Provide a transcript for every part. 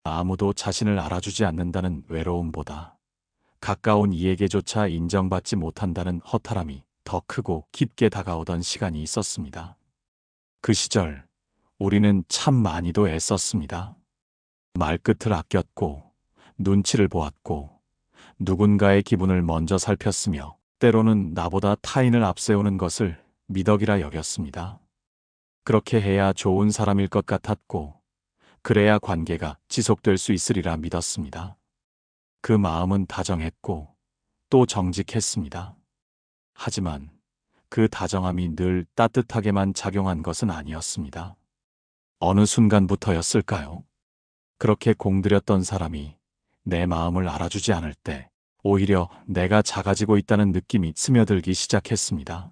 아무도 자신을 알아주지 않는다는 외로움보다 가까운 이에게조차 인정받지 못한다는 허탈함이 더 크고 깊게 다가오던 시간이 있었습니다. 그 시절 우리는 참 많이도 애썼습니다. 말끝을 아꼈고 눈치를 보았고 누군가의 기분을 먼저 살폈으며 때로는 나보다 타인을 앞세우는 것을 미덕이라 여겼습니다. 그렇게 해야 좋은 사람일 것 같았고 그래야 관계가 지속될 수 있으리라 믿었습니다. 그 마음은 다정했고 또 정직했습니다. 하지만 그 다정함이 늘 따뜻하게만 작용한 것은 아니었습니다. 어느 순간부터였을까요? 그렇게 공들였던 사람이 내 마음을 알아주지 않을 때 오히려 내가 작아지고 있다는 느낌이 스며들기 시작했습니다.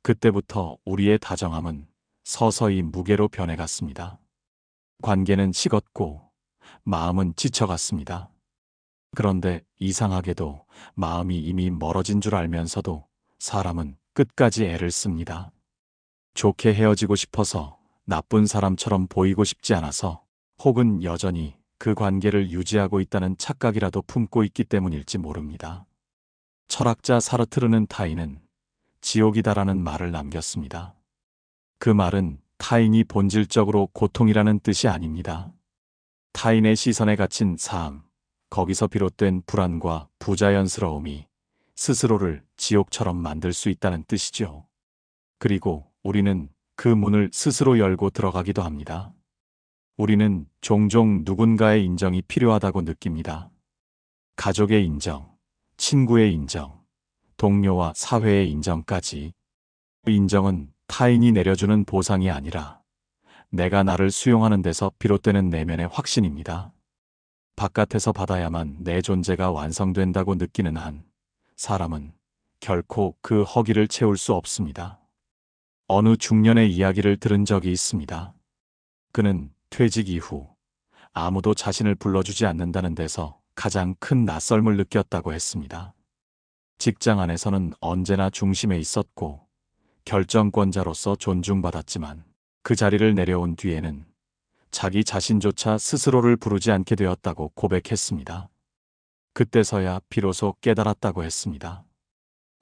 그때부터 우리의 다정함은 서서히 무게로 변해갔습니다. 관계는 식었고 마음은 지쳐갔습니다. 그런데 이상하게도 마음이 이미 멀어진 줄 알면서도 사람은 끝까지 애를 씁니다. 좋게 헤어지고 싶어서, 나쁜 사람처럼 보이고 싶지 않아서, 혹은 여전히 그 관계를 유지하고 있다는 착각이라도 품고 있기 때문일지 모릅니다. 철학자 사르트르는 타인은 지옥이다라는 말을 남겼습니다. 그 말은 타인이 본질적으로 고통이라는 뜻이 아닙니다. 타인의 시선에 갇힌 삶, 거기서 비롯된 불안과 부자연스러움이 스스로를 지옥처럼 만들 수 있다는 뜻이죠. 그리고 우리는 그 문을 스스로 열고 들어가기도 합니다. 우리는 종종 누군가의 인정이 필요하다고 느낍니다. 가족의 인정, 친구의 인정, 동료와 사회의 인정까지. 그 인정은 타인이 내려주는 보상이 아니라 내가 나를 수용하는 데서 비롯되는 내면의 확신입니다. 바깥에서 받아야만 내 존재가 완성된다고 느끼는 한 사람은 결코 그 허기를 채울 수 없습니다. 어느 중년의 이야기를 들은 적이 있습니다. 그는 퇴직 이후 아무도 자신을 불러주지 않는다는 데서 가장 큰 낯설음을 느꼈다고 했습니다. 직장 안에서는 언제나 중심에 있었고 결정권자로서 존중받았지만 그 자리를 내려온 뒤에는 자기 자신조차 스스로를 부르지 않게 되었다고 고백했습니다. 그때서야 비로소 깨달았다고 했습니다.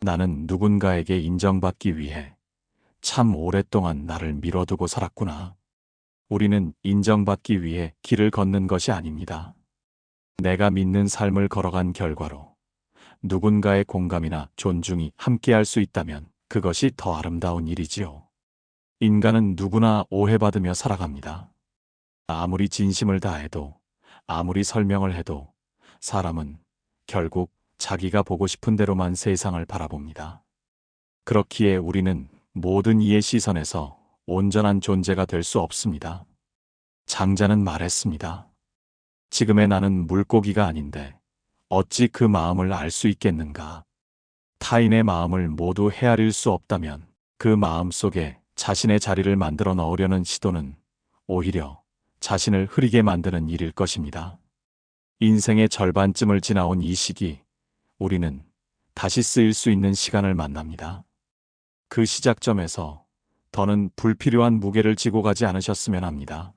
나는 누군가에게 인정받기 위해 참 오랫동안 나를 밀어두고 살았구나. 우리는 인정받기 위해 길을 걷는 것이 아닙니다. 내가 믿는 삶을 걸어간 결과로 누군가의 공감이나 존중이 함께할 수 있다면 그것이 더 아름다운 일이지요. 인간은 누구나 오해받으며 살아갑니다. 아무리 진심을 다해도, 아무리 설명을 해도 사람은 결국 자기가 보고 싶은 대로만 세상을 바라봅니다. 그렇기에 우리는 모든 이의 시선에서 온전한 존재가 될 수 없습니다. 장자는 말했습니다. 지금의 나는 물고기가 아닌데 어찌 그 마음을 알 수 있겠는가? 타인의 마음을 모두 헤아릴 수 없다면 그 마음 속에 자신의 자리를 만들어 넣으려는 시도는 오히려 자신을 흐리게 만드는 일일 것입니다. 인생의 절반쯤을 지나온 이 시기, 우리는 다시 쓰일 수 있는 시간을 만납니다. 그 시작점에서 더는 불필요한 무게를 지고 가지 않으셨으면 합니다.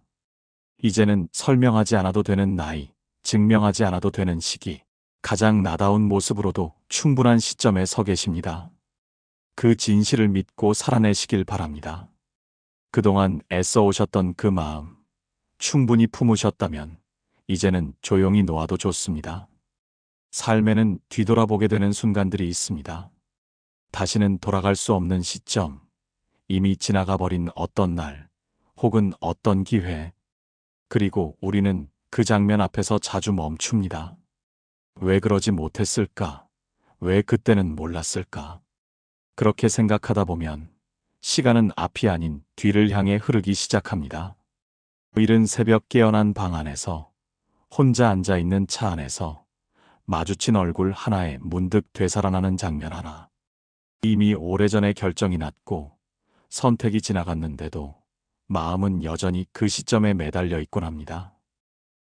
이제는 설명하지 않아도 되는 나이, 증명하지 않아도 되는 시기, 가장 나다운 모습으로도 충분한 시점에 서 계십니다. 그 진실을 믿고 살아내시길 바랍니다. 그동안 애써 오셨던 그 마음, 충분히 품으셨다면 이제는 조용히 놓아도 좋습니다. 삶에는 뒤돌아보게 되는 순간들이 있습니다. 다시는 돌아갈 수 없는 시점, 이미 지나가 버린 어떤 날, 혹은 어떤 기회, 그리고 우리는 그 장면 앞에서 자주 멈춥니다. 왜 그러지 못했을까? 왜 그때는 몰랐을까? 그렇게 생각하다 보면 시간은 앞이 아닌 뒤를 향해 흐르기 시작합니다. 이른 새벽 깨어난 방 안에서, 혼자 앉아있는 차 안에서 마주친 얼굴 하나에 문득 되살아나는 장면 하나. 이미 오래전에 결정이 났고 선택이 지나갔는데도 마음은 여전히 그 시점에 매달려 있곤 합니다.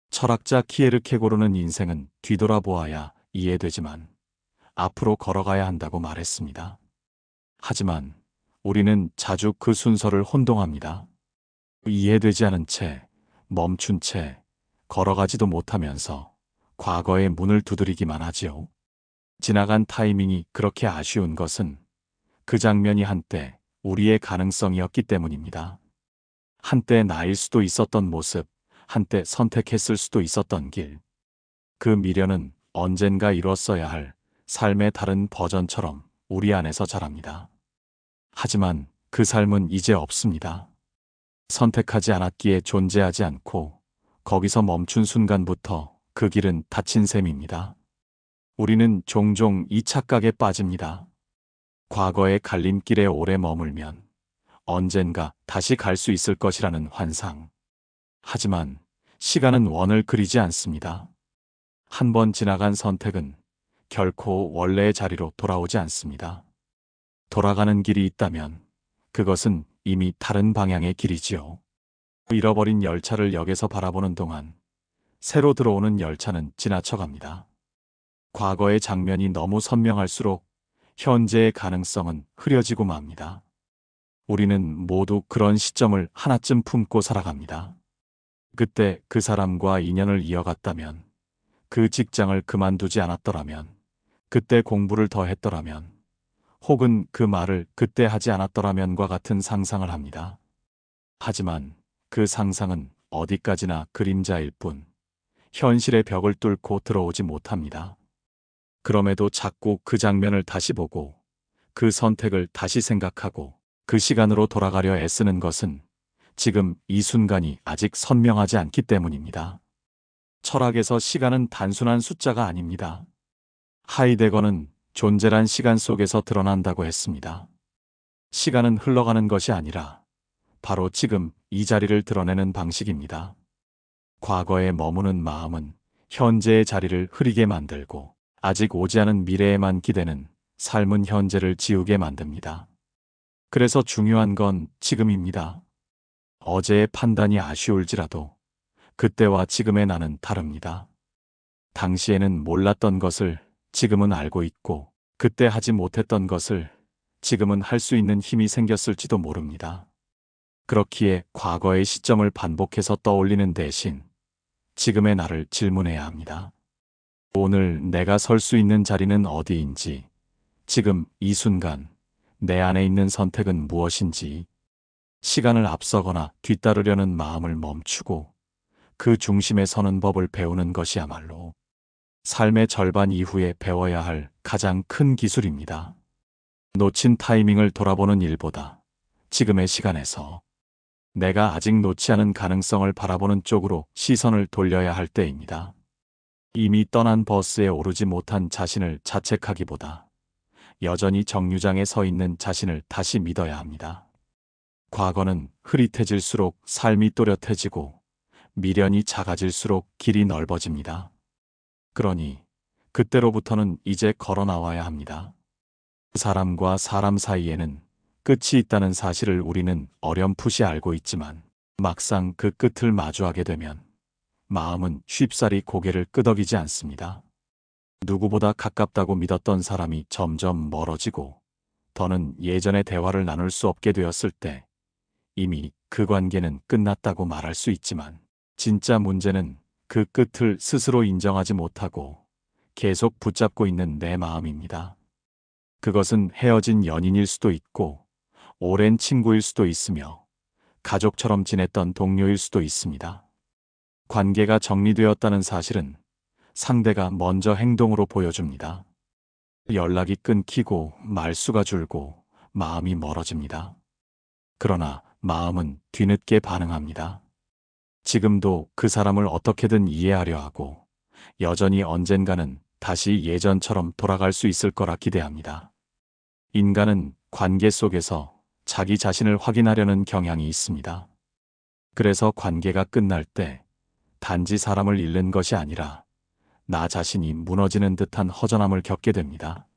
철학자 키에르케고르는 인생은 뒤돌아보아야 이해되지만 앞으로 걸어가야 한다고 말했습니다. 하지만 우리는 자주 그 순서를 혼동합니다. 이해되지 않은 채, 멈춘 채, 걸어가지도 못하면서 과거의 문을 두드리기만 하지요. 지나간 타이밍이 그렇게 아쉬운 것은 그 장면이 한때 우리의 가능성이었기 때문입니다. 한때 나일 수도 있었던 모습, 한때 선택했을 수도 있었던 길. 그 미련은 언젠가 이뤘어야 할 삶의 다른 버전처럼 우리 안에서 자랍니다. 하지만 그 삶은 이제 없습니다. 선택하지 않았기에 존재하지 않고 거기서 멈춘 순간부터 그 길은 닫힌 셈입니다. 우리는 종종 이 착각에 빠집니다. 과거의 갈림길에 오래 머물면 언젠가 다시 갈 수 있을 것이라는 환상. 하지만 시간은 원을 그리지 않습니다. 한 번 지나간 선택은 결코 원래의 자리로 돌아오지 않습니다. 돌아가는 길이 있다면 그것은 이미 다른 방향의 길이지요. 잃어버린 열차를 역에서 바라보는 동안 새로 들어오는 열차는 지나쳐갑니다. 과거의 장면이 너무 선명할수록 현재의 가능성은 흐려지고 맙니다. 우리는 모두 그런 시점을 하나쯤 품고 살아갑니다. 그때 그 사람과 인연을 이어갔다면, 그 직장을 그만두지 않았더라면, 그때 공부를 더 했더라면, 혹은 그 말을 그때 하지 않았더라면과 같은 상상을 합니다. 하지만 그 상상은 어디까지나 그림자일 뿐, 현실의 벽을 뚫고 들어오지 못합니다. 그럼에도 자꾸 그 장면을 다시 보고, 그 선택을 다시 생각하고, 그 시간으로 돌아가려 애쓰는 것은 지금 이 순간이 아직 선명하지 않기 때문입니다. 철학에서 시간은 단순한 숫자가 아닙니다. 하이데거는 존재란 시간 속에서 드러난다고 했습니다. 시간은 흘러가는 것이 아니라 바로 지금 이 자리를 드러내는 방식입니다. 과거에 머무는 마음은 현재의 자리를 흐리게 만들고 아직 오지 않은 미래에만 기대는 삶은 현재를 지우게 만듭니다. 그래서 중요한 건 지금입니다. 어제의 판단이 아쉬울지라도 그때와 지금의 나는 다릅니다. 당시에는 몰랐던 것을 지금은 알고 있고 그때 하지 못했던 것을 지금은 할 수 있는 힘이 생겼을지도 모릅니다. 그렇기에 과거의 시점을 반복해서 떠올리는 대신 지금의 나를 질문해야 합니다. 오늘 내가 설 수 있는 자리는 어디인지, 지금 이 순간 내 안에 있는 선택은 무엇인지, 시간을 앞서거나 뒤따르려는 마음을 멈추고 그 중심에 서는 법을 배우는 것이야말로 삶의 절반 이후에 배워야 할 가장 큰 기술입니다. 놓친 타이밍을 돌아보는 일보다 지금의 시간에서 내가 아직 놓지 않은 가능성을 바라보는 쪽으로 시선을 돌려야 할 때입니다. 이미 떠난 버스에 오르지 못한 자신을 자책하기보다 여전히 정류장에 서 있는 자신을 다시 믿어야 합니다. 과거는 흐릿해질수록 삶이 또렷해지고 미련이 작아질수록 길이 넓어집니다. 그러니 그때로부터는 이제 걸어 나와야 합니다. 사람과 사람 사이에는 끝이 있다는 사실을 우리는 어렴풋이 알고 있지만 막상 그 끝을 마주하게 되면 마음은 쉽사리 고개를 끄덕이지 않습니다. 누구보다 가깝다고 믿었던 사람이 점점 멀어지고 더는 예전의 대화를 나눌 수 없게 되었을 때 이미 그 관계는 끝났다고 말할 수 있지만 진짜 문제는 그 끝을 스스로 인정하지 못하고 계속 붙잡고 있는 내 마음입니다. 그것은 헤어진 연인일 수도 있고 오랜 친구일 수도 있으며 가족처럼 지냈던 동료일 수도 있습니다. 관계가 정리되었다는 사실은 상대가 먼저 행동으로 보여줍니다. 연락이 끊기고 말수가 줄고 마음이 멀어집니다. 그러나 마음은 뒤늦게 반응합니다. 지금도 그 사람을 어떻게든 이해하려 하고 여전히 언젠가는 다시 예전처럼 돌아갈 수 있을 거라 기대합니다. 인간은 관계 속에서 자기 자신을 확인하려는 경향이 있습니다. 그래서 관계가 끝날 때 단지 사람을 잃는 것이 아니라 나 자신이 무너지는 듯한 허전함을 겪게 됩니다.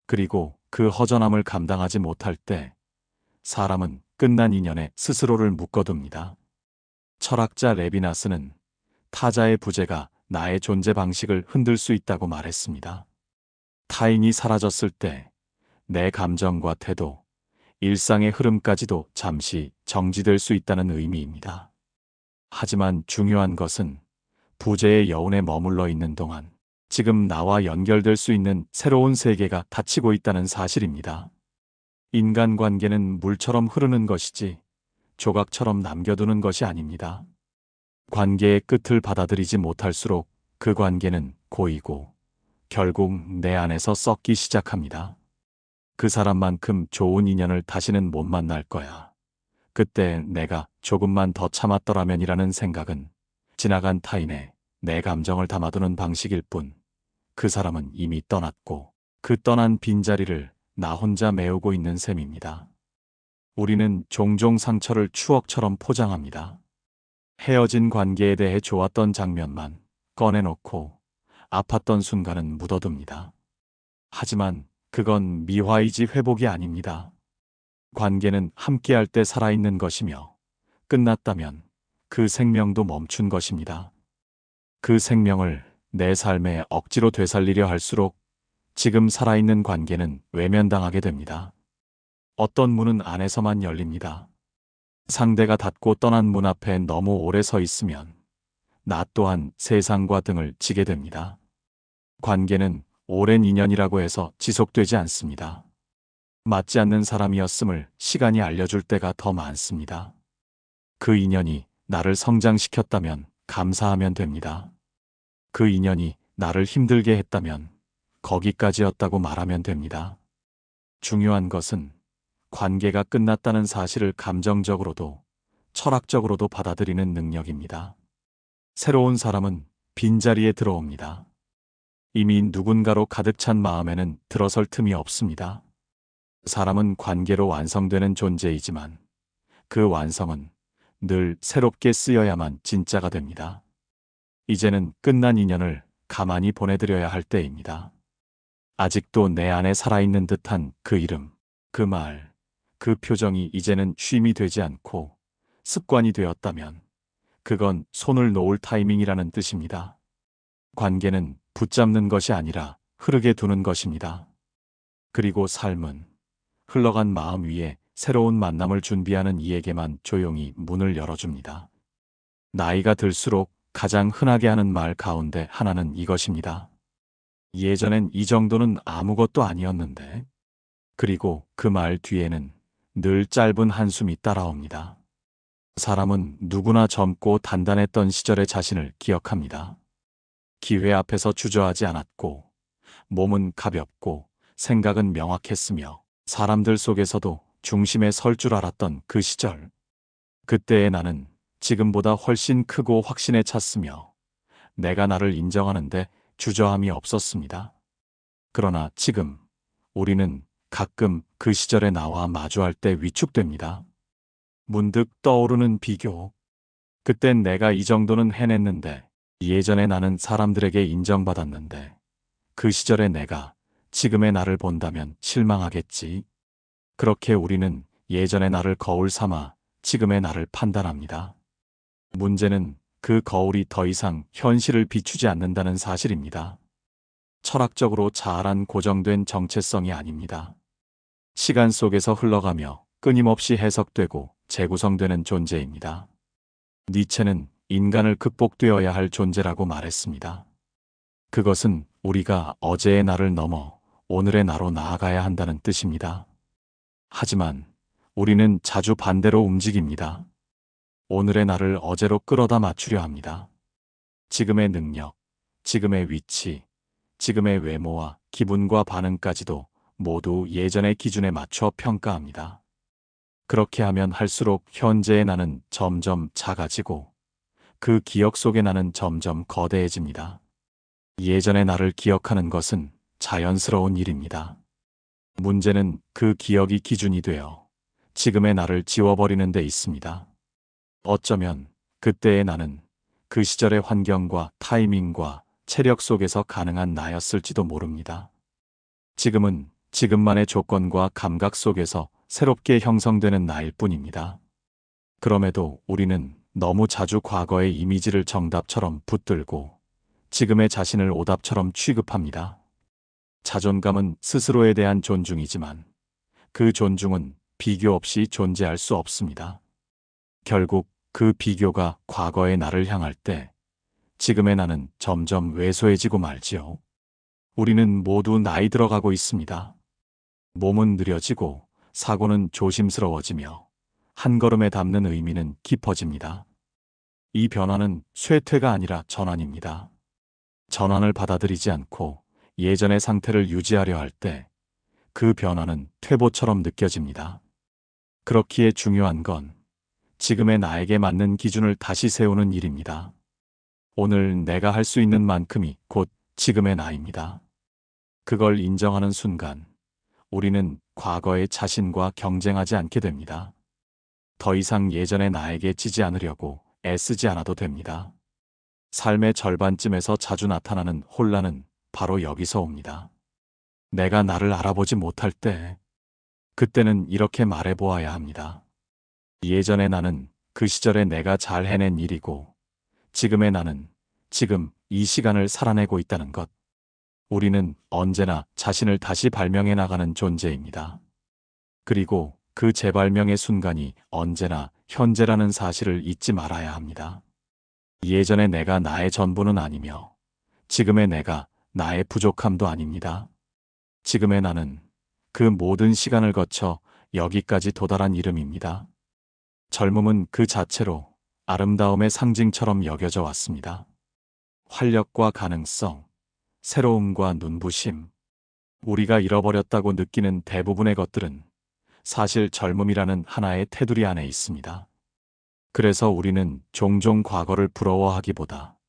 그리고 그 허전함을 감당하지 못할 때 사람은 끝난 인연에 스스로를 묶어둡니다. 철학자 레비나스는 타자의 부재가 나의 존재 방식을 흔들 수 있다고 말했습니다. 타인이 사라졌을 때 내 감정과 태도, 일상의 흐름까지도 잠시 정지될 수 있다는 의미입니다. 하지만 중요한 것은 부재의 여운에 머물러 있는 동안 지금 나와 연결될 수 있는 새로운 세계가 닫히고 있다는 사실입니다. 인간관계는 물처럼 흐르는 것이지 조각처럼 남겨두는 것이 아닙니다. 관계의 끝을 받아들이지 못할수록 그 관계는 고이고 결국 내 안에서 썩기 시작합니다. 그 사람만큼 좋은 인연을 다시는 못 만날 거야. 그때 내가 조금만 더 참았더라면이라는 생각은 지나간 타인의 내 감정을 담아두는 방식일 뿐, 그 사람은 이미 떠났고 그 떠난 빈자리를 나 혼자 메우고 있는 셈입니다. 우리는 종종 상처를 추억처럼 포장합니다. 헤어진 관계에 대해 좋았던 장면만 꺼내놓고 아팠던 순간은 묻어둡니다. 하지만 그건 미화이지 회복이 아닙니다. 관계는 함께할 때 살아있는 것이며 끝났다면 그 생명도 멈춘 것입니다. 그 생명을 내 삶에 억지로 되살리려 할수록 지금 살아있는 관계는 외면당하게 됩니다. 어떤 문은 안에서만 열립니다. 상대가 닫고 떠난 문 앞에 너무 오래 서 있으면 나 또한 세상과 등을 지게 됩니다. 관계는 오랜 인연이라고 해서 지속되지 않습니다. 맞지 않는 사람이었음을 시간이 알려줄 때가 더 많습니다. 그 인연이 나를 성장시켰다면 감사하면 됩니다. 그 인연이 나를 힘들게 했다면 거기까지였다고 말하면 됩니다. 중요한 것은 관계가 끝났다는 사실을 감정적으로도 철학적으로도 받아들이는 능력입니다. 새로운 사람은 빈자리에 들어옵니다. 이미 누군가로 가득 찬 마음에는 들어설 틈이 없습니다. 사람은 관계로 완성되는 존재이지만 그 완성은 늘 새롭게 쓰여야만 진짜가 됩니다. 이제는 끝난 인연을 가만히 보내드려야 할 때입니다. 아직도 내 안에 살아있는 듯한 그 이름, 그 말, 그 표정이 이제는 쉼이 되지 않고 습관이 되었다면 그건 손을 놓을 타이밍이라는 뜻입니다. 관계는 붙잡는 것이 아니라 흐르게 두는 것입니다. 그리고 삶은 흘러간 마음 위에 새로운 만남을 준비하는 이에게만 조용히 문을 열어줍니다. 나이가 들수록 가장 흔하게 하는 말 가운데 하나는 이것입니다. 예전엔 이 정도는 아무것도 아니었는데. 그리고 그 말 뒤에는 늘 짧은 한숨이 따라옵니다. 사람은 누구나 젊고 단단했던 시절의 자신을 기억합니다. 기회 앞에서 주저하지 않았고, 몸은 가볍고, 생각은 명확했으며, 사람들 속에서도 중심에 설 줄 알았던 그 시절. 그때의 나는 지금보다 훨씬 크고 확신에 찼으며, 내가 나를 인정하는데 주저함이 없었습니다. 그러나 지금 우리는 가끔 그 시절의 나와 마주할 때 위축됩니다. 문득 떠오르는 비교. 그땐 내가 이 정도는 해냈는데, 예전에 나는 사람들에게 인정받았는데, 그 시절의 내가 지금의 나를 본다면 실망하겠지. 그렇게 우리는 예전의 나를 거울 삼아 지금의 나를 판단합니다. 문제는 그 거울이 더 이상 현실을 비추지 않는다는 사실입니다. 철학적으로 자아란 고정된 정체성이 아닙니다. 시간 속에서 흘러가며 끊임없이 해석되고 재구성되는 존재입니다. 니체는 인간을 극복되어야 할 존재라고 말했습니다. 그것은 우리가 어제의 나를 넘어 오늘의 나로 나아가야 한다는 뜻입니다. 하지만 우리는 자주 반대로 움직입니다. 오늘의 나를 어제로 끌어다 맞추려 합니다. 지금의 능력, 지금의 위치, 지금의 외모와 기분과 반응까지도 모두 예전의 기준에 맞춰 평가합니다. 그렇게 하면 할수록 현재의 나는 점점 작아지고 그 기억 속의 나는 점점 거대해집니다. 예전의 나를 기억하는 것은 자연스러운 일입니다. 문제는 그 기억이 기준이 되어 지금의 나를 지워버리는 데 있습니다. 어쩌면 그때의 나는 그 시절의 환경과 타이밍과 체력 속에서 가능한 나였을지도 모릅니다. 지금은 지금만의 조건과 감각 속에서 새롭게 형성되는 나일 뿐입니다. 그럼에도 우리는 너무 자주 과거의 이미지를 정답처럼 붙들고 지금의 자신을 오답처럼 취급합니다. 자존감은 스스로에 대한 존중이지만 그 존중은 비교 없이 존재할 수 없습니다. 결국 그 비교가 과거의 나를 향할 때 지금의 나는 점점 왜소해지고 말지요. 우리는 모두 나이 들어가고 있습니다. 몸은 느려지고 사고는 조심스러워지며 한 걸음에 담는 의미는 깊어집니다. 이 변화는 쇠퇴가 아니라 전환입니다. 전환을 받아들이지 않고 예전의 상태를 유지하려 할 때 그 변화는 퇴보처럼 느껴집니다. 그렇기에 중요한 건 지금의 나에게 맞는 기준을 다시 세우는 일입니다. 오늘 내가 할 수 있는 만큼이 곧 지금의 나입니다. 그걸 인정하는 순간 우리는 과거의 자신과 경쟁하지 않게 됩니다. 더 이상 예전의 나에게 지지 않으려고 애쓰지 않아도 됩니다. 삶의 절반쯤에서 자주 나타나는 혼란은 바로 여기서 옵니다. 내가 나를 알아보지 못할 때, 그때는 이렇게 말해보아야 합니다. 예전의 나는 그 시절에 내가 잘 해낸 일이고, 지금의 나는 지금 이 시간을 살아내고 있다는 것. 우리는 언제나 자신을 다시 발명해 나가는 존재입니다. 그리고 그 재발명의 순간이 언제나 현재라는 사실을 잊지 말아야 합니다. 예전의 내가 나의 전부는 아니며 지금의 내가 나의 부족함도 아닙니다. 지금의 나는 그 모든 시간을 거쳐 여기까지 도달한 이름입니다. 젊음은 그 자체로 아름다움의 상징처럼 여겨져 왔습니다. 활력과 가능성, 새로움과 눈부심, 우리가 잃어버렸다고 느끼는 대부분의 것들은 사실 젊음이라는 하나의 테두리 안에 있습니다. 그래서 우리는 종종 과거를 부러워하기보다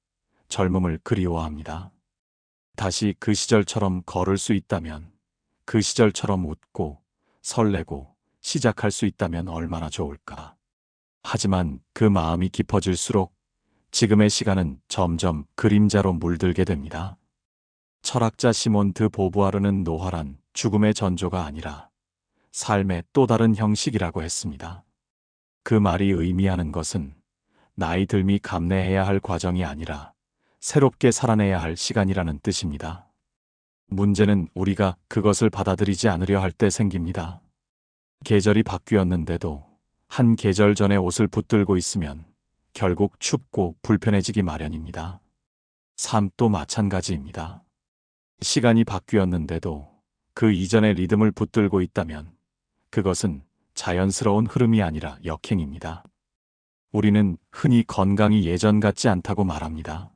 젊음을 그리워합니다. 다시 그 시절처럼 걸을 수 있다면, 그 시절처럼 웃고 설레고 시작할 수 있다면 얼마나 좋을까. 하지만 그 마음이 깊어질수록 지금의 시간은 점점 그림자로 물들게 됩니다. 철학자 시몬 드 보부아르는 노화란 죽음의 전조가 아니라 삶의 또 다른 형식이라고 했습니다. 그 말이 의미하는 것은 나이 들미 감내해야 할 과정이 아니라 새롭게 살아내야 할 시간이라는 뜻입니다. 문제는 우리가 그것을 받아들이지 않으려 할 때 생깁니다. 계절이 바뀌었는데도 한 계절 전의 옷을 붙들고 있으면 결국 춥고 불편해지기 마련입니다. 삶도 마찬가지입니다. 시간이 바뀌었는데도 그 이전의 리듬을 붙들고 있다면 그것은 자연스러운 흐름이 아니라 역행입니다. 우리는 흔히 건강이 예전 같지 않다고 말합니다.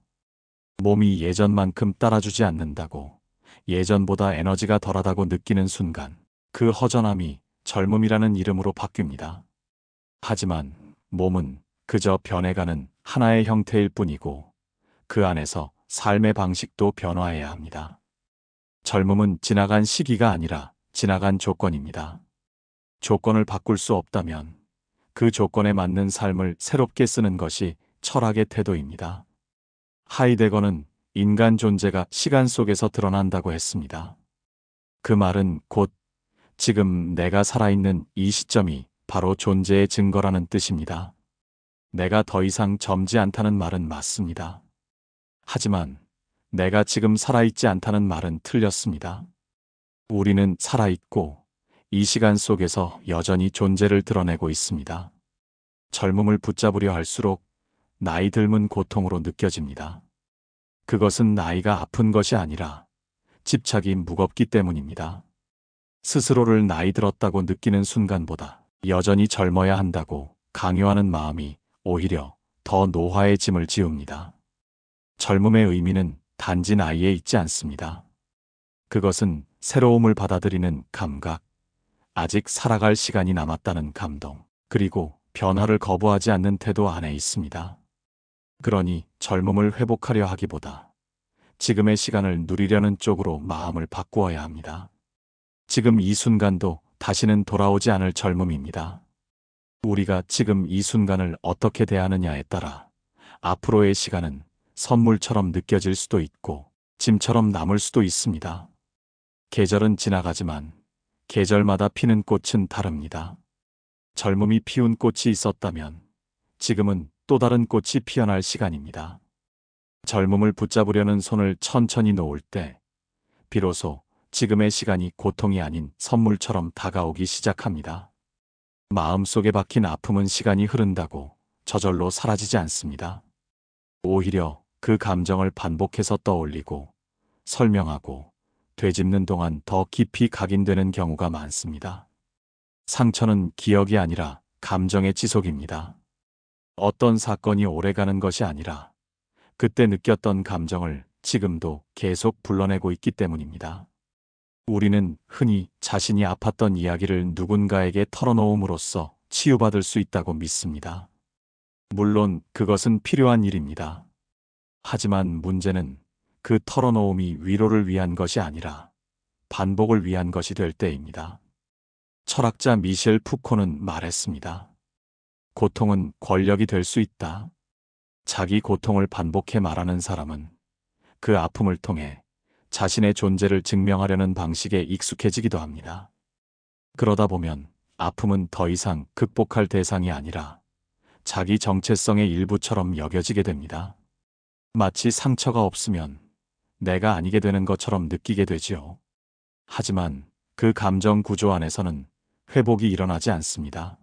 몸이 예전만큼 따라주지 않는다고, 예전보다 에너지가 덜하다고 느끼는 순간 그 허전함이 젊음이라는 이름으로 바뀝니다. 하지만 몸은 그저 변해가는 하나의 형태일 뿐이고 그 안에서 삶의 방식도 변화해야 합니다. 젊음은 지나간 시기가 아니라 지나간 조건입니다. 조건을 바꿀 수 없다면 그 조건에 맞는 삶을 새롭게 쓰는 것이 철학의 태도입니다. 하이데거는 인간 존재가 시간 속에서 드러난다고 했습니다. 그 말은 곧 지금 내가 살아있는 이 시점이 바로 존재의 증거라는 뜻입니다. 내가 더 이상 젊지 않다는 말은 맞습니다. 하지만 내가 지금 살아있지 않다는 말은 틀렸습니다. 우리는 살아있고 이 시간 속에서 여전히 존재를 드러내고 있습니다. 젊음을 붙잡으려 할수록 나이 들면 고통으로 느껴집니다. 그것은 나이가 아픈 것이 아니라 집착이 무겁기 때문입니다. 스스로를 나이 들었다고 느끼는 순간보다 여전히 젊어야 한다고 강요하는 마음이 오히려 더 노화의 짐을 지웁니다. 젊음의 의미는 단지 나이에 있지 않습니다. 그것은 새로움을 받아들이는 감각, 아직 살아갈 시간이 남았다는 감동, 그리고 변화를 거부하지 않는 태도 안에 있습니다. 그러니 젊음을 회복하려 하기보다 지금의 시간을 누리려는 쪽으로 마음을 바꾸어야 합니다. 지금 이 순간도 다시는 돌아오지 않을 젊음입니다. 우리가 지금 이 순간을 어떻게 대하느냐에 따라 앞으로의 시간은 선물처럼 느껴질 수도 있고 짐처럼 남을 수도 있습니다. 계절은 지나가지만 계절마다 피는 꽃은 다릅니다. 젊음이 피운 꽃이 있었다면 지금은 또 다른 꽃이 피어날 시간입니다. 젊음을 붙잡으려는 손을 천천히 놓을 때 비로소 지금의 시간이 고통이 아닌 선물처럼 다가오기 시작합니다. 마음속에 박힌 아픔은 시간이 흐른다고 저절로 사라지지 않습니다. 오히려 그 감정을 반복해서 떠올리고 설명하고 되짚는 동안 더 깊이 각인되는 경우가 많습니다. 상처는 기억이 아니라 감정의 지속입니다. 어떤 사건이 오래가는 것이 아니라 그때 느꼈던 감정을 지금도 계속 불러내고 있기 때문입니다. 우리는 흔히 자신이 아팠던 이야기를 누군가에게 털어놓음으로써 치유받을 수 있다고 믿습니다. 물론 그것은 필요한 일입니다. 하지만 문제는 그 털어놓음이 위로를 위한 것이 아니라 반복을 위한 것이 될 때입니다. 철학자 미셸 푸코는 말했습니다. 고통은 권력이 될 수 있다. 자기 고통을 반복해 말하는 사람은 그 아픔을 통해 자신의 존재를 증명하려는 방식에 익숙해지기도 합니다. 그러다 보면 아픔은 더 이상 극복할 대상이 아니라 자기 정체성의 일부처럼 여겨지게 됩니다. 마치 상처가 없으면 내가 아니게 되는 것처럼 느끼게 되지요. 하지만 그 감정 구조 안에서는 회복이 일어나지 않습니다.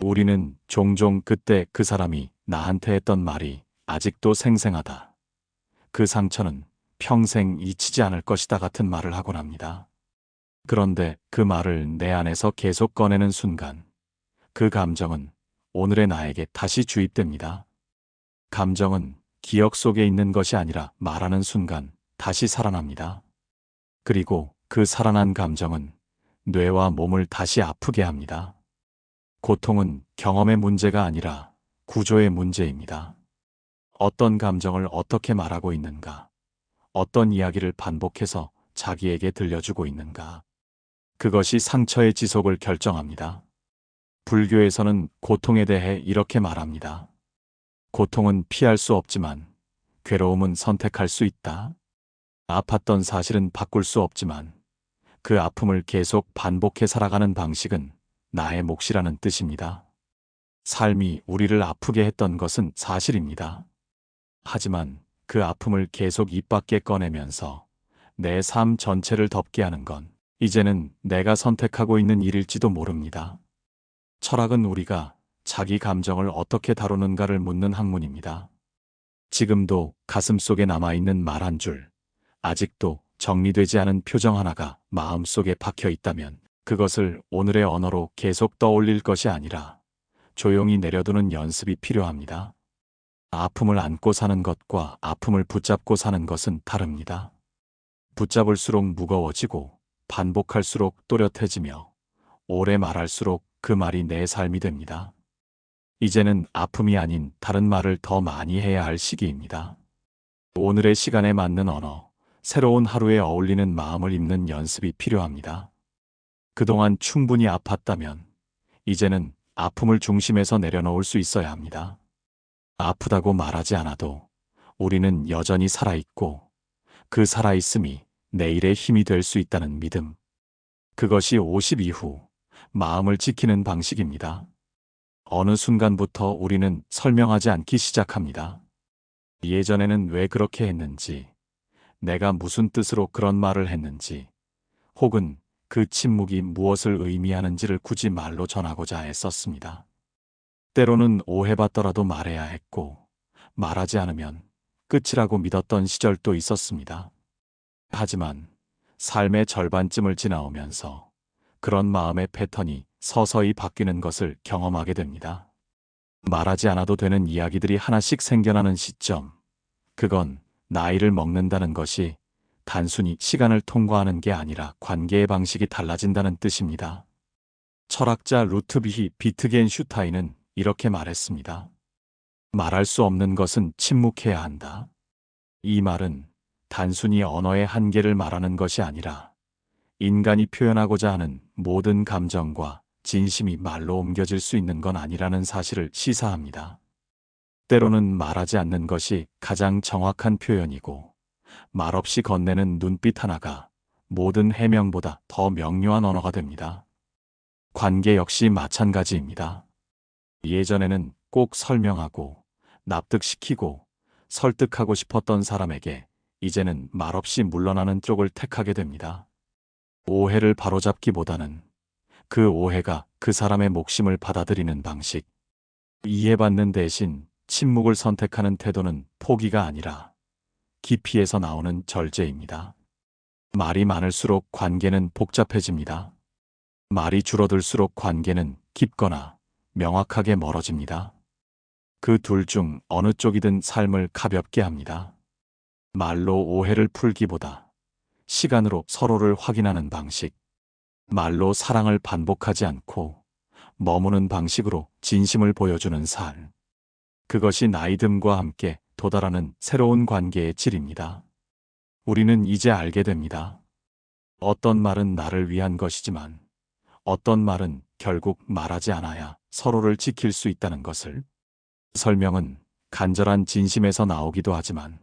우리는 종종 그때 그 사람이 나한테 했던 말이 아직도 생생하다. 그 상처는 평생 잊히지 않을 것이다 같은 말을 하곤 합니다. 그런데 그 말을 내 안에서 계속 꺼내는 순간 그 감정은 오늘의 나에게 다시 주입됩니다. 감정은 기억 속에 있는 것이 아니라 말하는 순간 다시 살아납니다. 그리고 그 살아난 감정은 뇌와 몸을 다시 아프게 합니다. 고통은 경험의 문제가 아니라 구조의 문제입니다. 어떤 감정을 어떻게 말하고 있는가, 어떤 이야기를 반복해서 자기에게 들려주고 있는가, 그것이 상처의 지속을 결정합니다. 불교에서는 고통에 대해 이렇게 말합니다. 고통은 피할 수 없지만 괴로움은 선택할 수 있다. 아팠던 사실은 바꿀 수 없지만 그 아픔을 계속 반복해 살아가는 방식은 나의 몫이라는 뜻입니다. 삶이 우리를 아프게 했던 것은 사실입니다. 하지만 그 아픔을 계속 입 밖에 꺼내면서 내 삶 전체를 덮게 하는 건 이제는 내가 선택하고 있는 일일지도 모릅니다. 철학은 우리가 자기 감정을 어떻게 다루는가를 묻는 학문입니다. 지금도 가슴속에 남아있는 말 한 줄, 아직도 정리되지 않은 표정 하나가 마음속에 박혀 있다면 그것을 오늘의 언어로 계속 떠올릴 것이 아니라 조용히 내려두는 연습이 필요합니다. 아픔을 안고 사는 것과 아픔을 붙잡고 사는 것은 다릅니다. 붙잡을수록 무거워지고 반복할수록 또렷해지며 오래 말할수록 그 말이 내 삶이 됩니다. 이제는 아픔이 아닌 다른 말을 더 많이 해야 할 시기입니다. 오늘의 시간에 맞는 언어, 새로운 하루에 어울리는 마음을 입는 연습이 필요합니다. 그동안 충분히 아팠다면 이제는 아픔을 중심에서 내려놓을 수 있어야 합니다. 아프다고 말하지 않아도 우리는 여전히 살아있고 그 살아있음이 내일의 힘이 될 수 있다는 믿음. 그것이 50 이후 마음을 지키는 방식입니다. 어느 순간부터 우리는 설명하지 않기 시작합니다. 예전에는 왜 그렇게 했는지, 내가 무슨 뜻으로 그런 말을 했는지, 혹은 그 침묵이 무엇을 의미하는지를 굳이 말로 전하고자 애썼습니다. 때로는 오해받더라도 말해야 했고, 말하지 않으면 끝이라고 믿었던 시절도 있었습니다. 하지만 삶의 절반쯤을 지나오면서 그런 마음의 패턴이 서서히 바뀌는 것을 경험하게 됩니다. 말하지 않아도 되는 이야기들이 하나씩 생겨나는 시점, 그건 나이를 먹는다는 것이 단순히 시간을 통과하는 게 아니라 관계의 방식이 달라진다는 뜻입니다. 철학자 루트비히 비트겐슈타인은 이렇게 말했습니다. 말할 수 없는 것은 침묵해야 한다. 이 말은 단순히 언어의 한계를 말하는 것이 아니라 인간이 표현하고자 하는 모든 감정과 진심이 말로 옮겨질 수 있는 건 아니라는 사실을 시사합니다. 때로는 말하지 않는 것이 가장 정확한 표현이고 말없이 건네는 눈빛 하나가 모든 해명보다 더 명료한 언어가 됩니다. 관계 역시 마찬가지입니다. 예전에는 꼭 설명하고 납득시키고 설득하고 싶었던 사람에게 이제는 말없이 물러나는 쪽을 택하게 됩니다. 오해를 바로잡기보다는 그 오해가 그 사람의 목심을 받아들이는 방식, 이해받는 대신 침묵을 선택하는 태도는 포기가 아니라 깊이에서 나오는 절제입니다. 말이 많을수록 관계는 복잡해집니다. 말이 줄어들수록 관계는 깊거나 명확하게 멀어집니다. 그 둘 중 어느 쪽이든 삶을 가볍게 합니다. 말로 오해를 풀기보다 시간으로 서로를 확인하는 방식, 말로 사랑을 반복하지 않고 머무는 방식으로 진심을 보여주는 삶. 그것이 나이듦과 함께 도달하는 새로운 관계의 질입니다. 우리는 이제 알게 됩니다. 어떤 말은 나를 위한 것이지만 어떤 말은 결국 말하지 않아야 서로를 지킬 수 있다는 것을. 설명은 간절한 진심에서 나오기도 하지만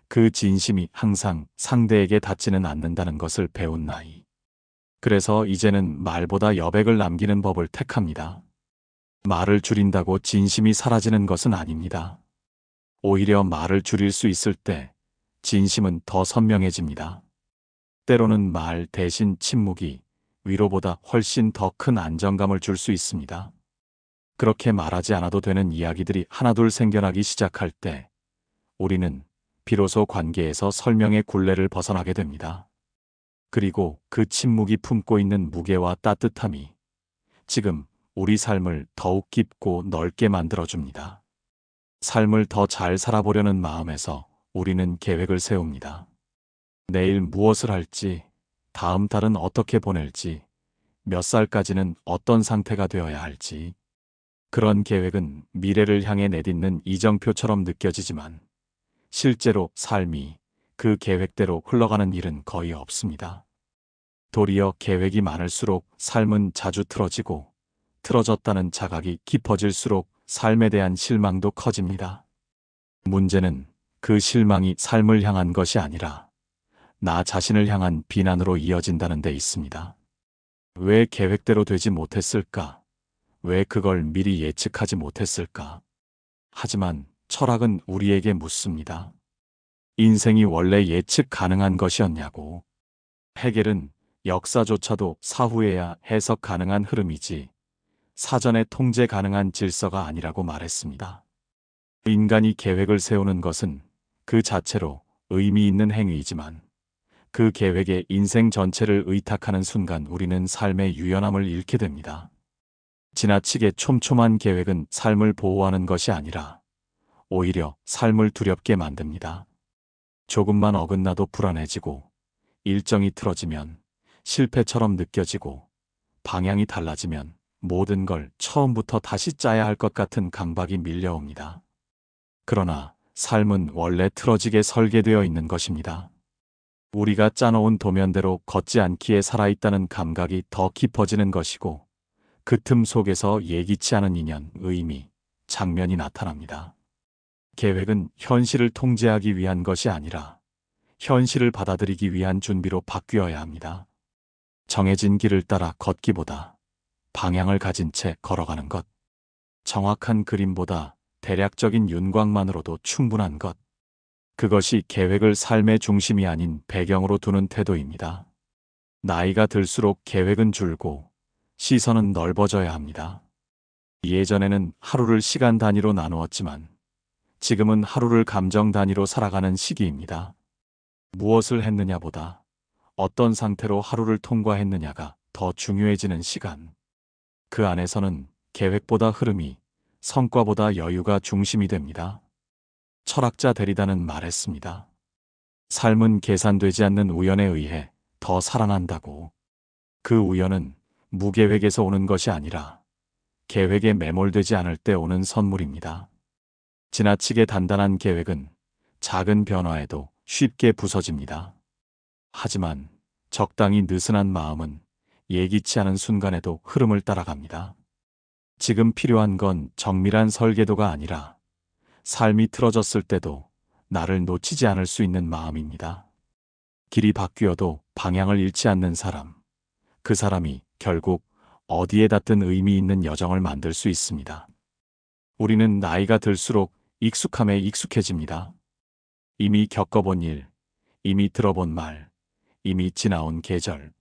그 진심이 항상 상대에게 닿지는 않는다는 것을 배운 나이. 그래서 이제는 말보다 여백을 남기는 법을 택합니다. 말을 줄인다고 진심이 사라지는 것은 아닙니다. 오히려 말을 줄일 수 있을 때 진심은 더 선명해집니다. 때로는 말 대신 침묵이 위로보다 훨씬 더 큰 안정감을 줄 수 있습니다. 그렇게 말하지 않아도 되는 이야기들이 하나둘 생겨나기 시작할 때 우리는 비로소 관계에서 설명의 굴레를 벗어나게 됩니다. 그리고 그 침묵이 품고 있는 무게와 따뜻함이 지금 우리 삶을 더욱 깊고 넓게 만들어줍니다. 삶을 더 잘 살아보려는 마음에서 우리는 계획을 세웁니다. 내일 무엇을 할지, 다음 달은 어떻게 보낼지, 몇 살까지는 어떤 상태가 되어야 할지. 그런 계획은 미래를 향해 내딛는 이정표처럼 느껴지지만 실제로 삶이 그 계획대로 흘러가는 일은 거의 없습니다. 도리어 계획이 많을수록 삶은 자주 틀어지고 틀어졌다는 자각이 깊어질수록 삶에 대한 실망도 커집니다. 문제는 그 실망이 삶을 향한 것이 아니라 나 자신을 향한 비난으로 이어진다는 데 있습니다. 왜 계획대로 되지 못했을까? 왜 그걸 미리 예측하지 못했을까? 하지만 철학은 우리에게 묻습니다. 인생이 원래 예측 가능한 것이었냐고. 해겔은 역사조차도 사후에야 해석 가능한 흐름이지 사전에 통제 가능한 질서가 아니라고 말했습니다. 인간이 계획을 세우는 것은 그 자체로 의미 있는 행위이지만 그 계획에 인생 전체를 의탁하는 순간 우리는 삶의 유연함을 잃게 됩니다. 지나치게 촘촘한 계획은 삶을 보호하는 것이 아니라 오히려 삶을 두렵게 만듭니다. 조금만 어긋나도 불안해지고 일정이 틀어지면 실패처럼 느껴지고 방향이 달라지면 모든 걸 처음부터 다시 짜야 할 것 같은 강박이 밀려옵니다. 그러나 삶은 원래 틀어지게 설계되어 있는 것입니다. 우리가 짜놓은 도면대로 걷지 않기에 살아있다는 감각이 더 깊어지는 것이고 그 틈 속에서 예기치 않은 인연, 의미, 장면이 나타납니다. 계획은 현실을 통제하기 위한 것이 아니라 현실을 받아들이기 위한 준비로 바뀌어야 합니다. 정해진 길을 따라 걷기보다 방향을 가진 채 걸어가는 것. 정확한 그림보다 대략적인 윤곽만으로도 충분한 것. 그것이 계획을 삶의 중심이 아닌 배경으로 두는 태도입니다. 나이가 들수록 계획은 줄고 시선은 넓어져야 합니다. 예전에는 하루를 시간 단위로 나누었지만 지금은 하루를 감정 단위로 살아가는 시기입니다. 무엇을 했느냐보다 어떤 상태로 하루를 통과했느냐가 더 중요해지는 시간. 그 안에서는 계획보다 흐름이, 성과보다 여유가 중심이 됩니다. 철학자 데리다는 말했습니다. 삶은 계산되지 않는 우연에 의해 더 살아난다고. 그 우연은 무계획에서 오는 것이 아니라 계획에 매몰되지 않을 때 오는 선물입니다. 지나치게 단단한 계획은 작은 변화에도 쉽게 부서집니다. 하지만 적당히 느슨한 마음은 예기치 않은 순간에도 흐름을 따라갑니다. 지금 필요한 건 정밀한 설계도가 아니라 삶이 틀어졌을 때도 나를 놓치지 않을 수 있는 마음입니다. 길이 바뀌어도 방향을 잃지 않는 사람, 그 사람이 결국 어디에 닿든 의미 있는 여정을 만들 수 있습니다. 우리는 나이가 들수록 익숙함에 익숙해집니다. 이미 겪어본 일, 이미 들어본 말, 이미 지나온 계절.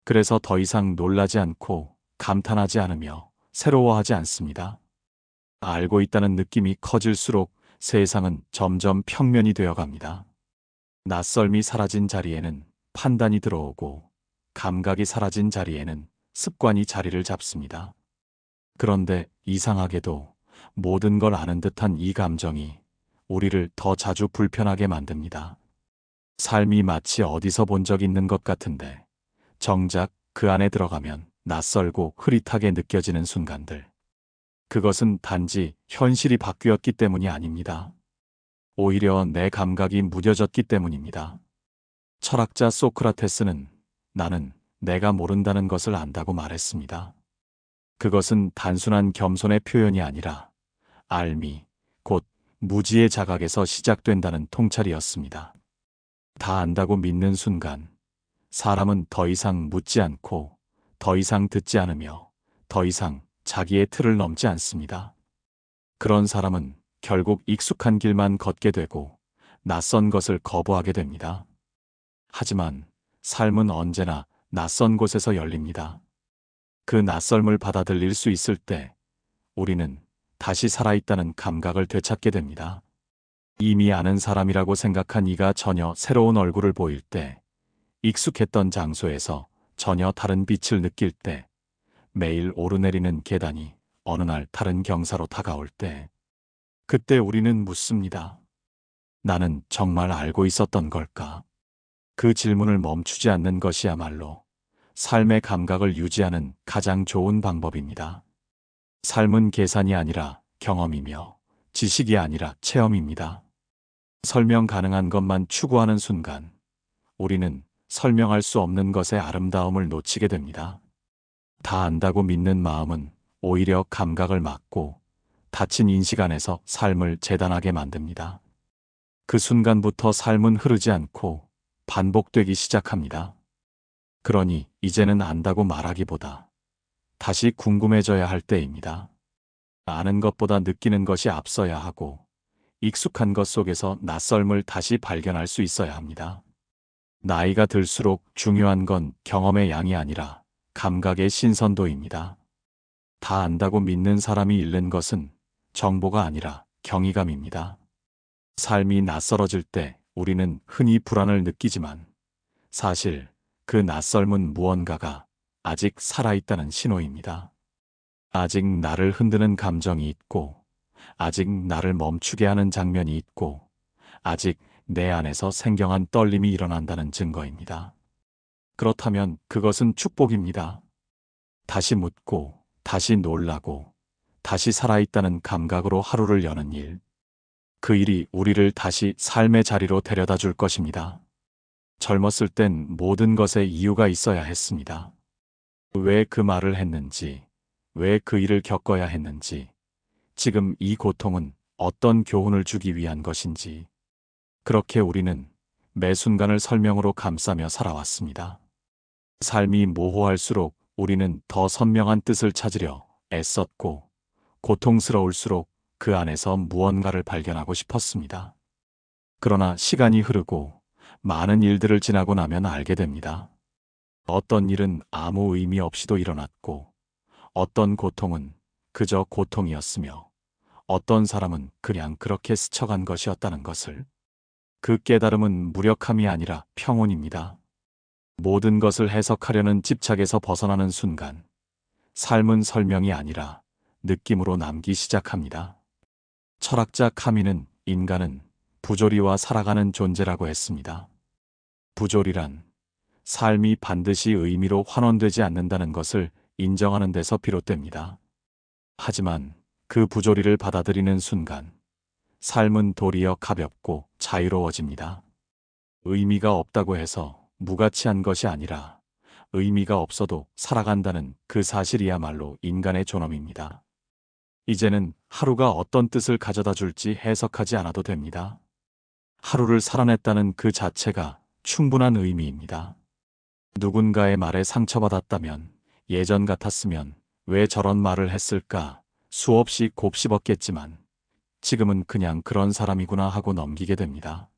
그래서 더 이상 놀라지 않고 감탄하지 않으며 새로워하지 않습니다. 알고 있다는 느낌이 커질수록 세상은 점점 평면이 되어 갑니다. 낯설미 사라진 자리에는 판단이 들어오고 감각이 사라진 자리에는 습관이 자리를 잡습니다. 그런데 이상하게도 모든 걸 아는 듯한 이 감정이 우리를 더 자주 불편하게 만듭니다. 삶이 마치 어디서 본 적 있는 것 같은데 정작 그 안에 들어가면 낯설고 흐릿하게 느껴지는 순간들. 그것은 단지 현실이 바뀌었기 때문이 아닙니다. 오히려 내 감각이 무뎌졌기 때문입니다. 철학자 소크라테스는 나는 내가 모른다는 것을 안다고 말했습니다. 그것은 단순한 겸손의 표현이 아니라 알미, 곧 무지의 자각에서 시작된다는 통찰이었습니다. 다 안다고 믿는 순간 사람은 더 이상 묻지 않고 더 이상 듣지 않으며 더 이상 자기의 틀을 넘지 않습니다. 그런 사람은 결국 익숙한 길만 걷게 되고 낯선 것을 거부하게 됩니다. 하지만 삶은 언제나 낯선 곳에서 열립니다. 그 낯설음을 받아들일 수 있을 때 우리는 다시 살아있다는 감각을 되찾게 됩니다. 이미 아는 사람이라고 생각한 이가 전혀 새로운 얼굴을 보일 때, 익숙했던 장소에서 전혀 다른 빛을 느낄 때, 매일 오르내리는 계단이 어느 날 다른 경사로 다가올 때, 그때 우리는 묻습니다. 나는 정말 알고 있었던 걸까? 그 질문을 멈추지 않는 것이야말로 삶의 감각을 유지하는 가장 좋은 방법입니다. 삶은 계산이 아니라 경험이며 지식이 아니라 체험입니다. 설명 가능한 것만 추구하는 순간 우리는 설명할 수 없는 것의 아름다움을 놓치게 됩니다. 다 안다고 믿는 마음은 오히려 감각을 막고 닫힌 인식 안에서 삶을 재단하게 만듭니다. 그 순간부터 삶은 흐르지 않고 반복되기 시작합니다. 그러니 이제는 안다고 말하기보다 다시 궁금해져야 할 때입니다. 아는 것보다 느끼는 것이 앞서야 하고 익숙한 것 속에서 낯설음을 다시 발견할 수 있어야 합니다. 나이가 들수록 중요한 건 경험의 양이 아니라 감각의 신선도입니다. 다 안다고 믿는 사람이 잃는 것은 정보가 아니라 경이감입니다. 삶이 낯설어질 때 우리는 흔히 불안을 느끼지만 사실 그 낯설음은 무언가가 아직 살아있다는 신호입니다. 아직 나를 흔드는 감정이 있고, 아직 나를 멈추게 하는 장면이 있고, 아직 내 안에서 생경한 떨림이 일어난다는 증거입니다. 그렇다면 그것은 축복입니다. 다시 묻고, 다시 놀라고, 다시 살아있다는 감각으로 하루를 여는 일. 그 일이 우리를 다시 삶의 자리로 데려다 줄 것입니다. 젊었을 땐 모든 것에 이유가 있어야 했습니다. 왜 그 말을 했는지, 왜 그 일을 겪어야 했는지, 지금 이 고통은 어떤 교훈을 주기 위한 것인지. 그렇게 우리는 매 순간을 설명으로 감싸며 살아왔습니다. 삶이 모호할수록 우리는 더 선명한 뜻을 찾으려 애썼고, 고통스러울수록 그 안에서 무언가를 발견하고 싶었습니다. 그러나 시간이 흐르고 많은 일들을 지나고 나면 알게 됩니다. 어떤 일은 아무 의미 없이도 일어났고, 어떤 고통은 그저 고통이었으며, 어떤 사람은 그냥 그렇게 스쳐간 것이었다는 것을. 그 깨달음은 무력함이 아니라 평온입니다. 모든 것을 해석하려는 집착에서 벗어나는 순간, 삶은 설명이 아니라 느낌으로 남기 시작합니다. 철학자 카미는 인간은 부조리와 살아가는 존재라고 했습니다. 부조리란 삶이 반드시 의미로 환원되지 않는다는 것을 인정하는 데서 비롯됩니다. 하지만 그 부조리를 받아들이는 순간 삶은 도리어 가볍고 자유로워집니다. 의미가 없다고 해서 무가치한 것이 아니라 의미가 없어도 살아간다는 그 사실이야말로 인간의 존엄입니다. 이제는 하루가 어떤 뜻을 가져다 줄지 해석하지 않아도 됩니다. 하루를 살아냈다는 그 자체가 충분한 의미입니다. 누군가의 말에 상처받았다면, 예전 같았으면 왜 저런 말을 했을까 수없이 곱씹었겠지만 지금은 그냥 그런 사람이구나 하고 넘기게 됩니다.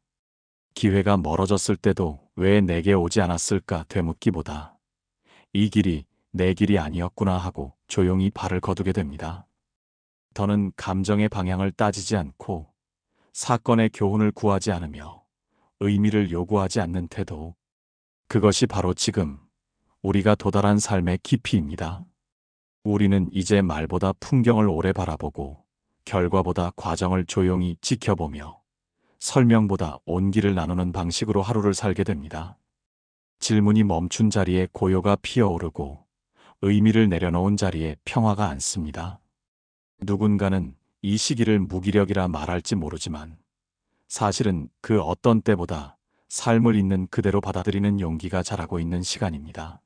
기회가 멀어졌을 때도 왜 내게 오지 않았을까 되묻기보다 이 길이 내 길이 아니었구나 하고 조용히 발을 거두게 됩니다. 더는 감정의 방향을 따지지 않고 사건의 교훈을 구하지 않으며 의미를 요구하지 않는 태도. 그것이 바로 지금 우리가 도달한 삶의 깊이입니다. 우리는 이제 말보다 풍경을 오래 바라보고 결과보다 과정을 조용히 지켜보며 설명보다 온기를 나누는 방식으로 하루를 살게 됩니다. 질문이 멈춘 자리에 고요가 피어오르고 의미를 내려놓은 자리에 평화가 앉습니다. 누군가는 이 시기를 무기력이라 말할지 모르지만 사실은 그 어떤 때보다 삶을 있는 그대로 받아들이는 용기가 자라고 있는 시간입니다.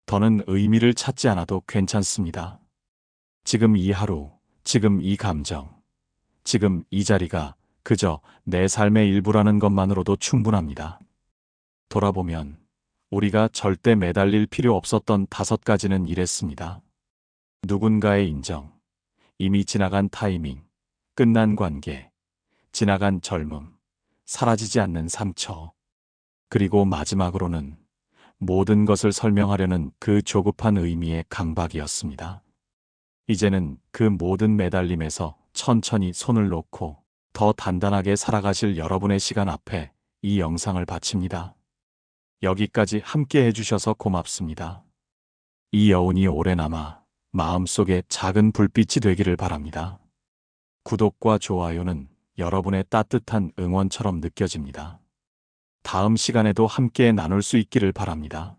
더는 의미를 찾지 않아도 괜찮습니다. 지금 이 하루, 지금 이 감정, 지금 이 자리가 그저 내 삶의 일부라는 것만으로도 충분합니다. 돌아보면 우리가 절대 매달릴 필요 없었던 5가지는 이랬습니다. 누군가의 인정, 이미 지나간 타이밍, 끝난 관계, 지나간 젊음, 사라지지 않는 상처, 그리고 마지막으로는 모든 것을 설명하려는 그 조급한 의미의 강박이었습니다. 이제는 그 모든 매달림에서 천천히 손을 놓고 더 단단하게 살아가실 여러분의 시간 앞에 이 영상을 바칩니다. 여기까지 함께 해주셔서 고맙습니다. 이 여운이 오래 남아 마음속에 작은 불빛이 되기를 바랍니다. 구독과 좋아요는 여러분의 따뜻한 응원처럼 느껴집니다. 다음 시간에도 함께 나눌 수 있기를 바랍니다.